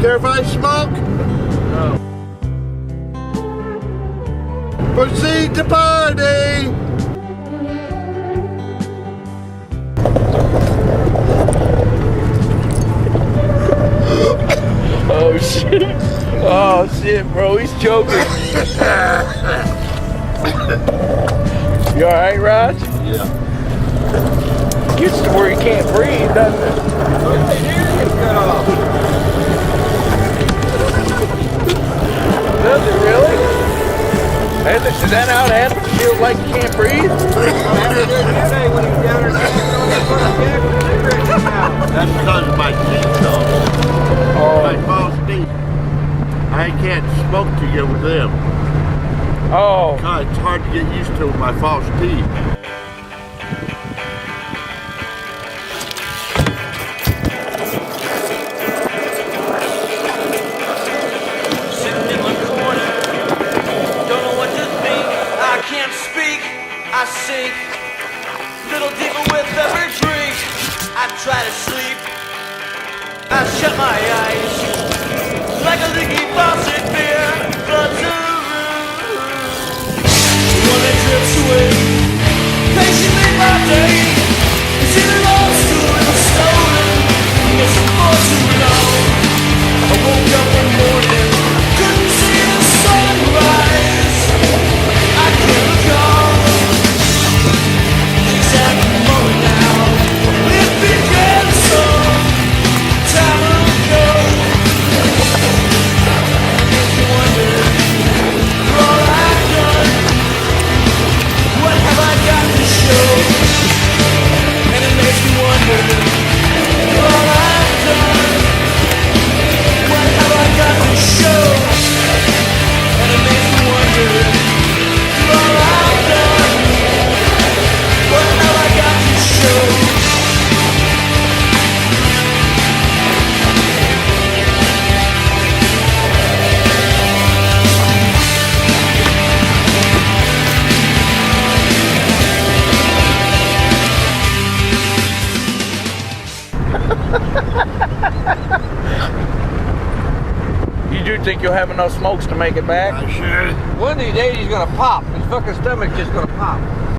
Care if I smoke? No. Proceed to party! Oh shit. Oh shit, bro, he's choking. You alright, Raj? Yeah. Gets to where you can't breathe, doesn't it? Does it really? Is that how it happens? Feels like you can't breathe? That's because of my teeth, though. Oh. My false teeth. I can't smoke to get with them. Oh. God, it's hard to get used to with my false teeth. Sitting in my corner, don't know what to think. I can't speak, I sink. Little deeper with every drink. I try to sleep, I shut my eyes. Like a leaky faucet, beer floods the room. One that drips away, patiently by day. Is it lost or stolen? It's for too long. I woke up one morning, couldn't see the sunrise. I can't recall the exact moment now. It began some time ago. Makes me wonder, for all I've done, what have I got to show? And it makes me wonder, for all I've done, what have I got to show? And it makes me wonder, for all I've done, what have I got to show? You do think you'll have enough smokes to make it back? I should. One of these days he's gonna pop. His fucking stomach's just gonna pop.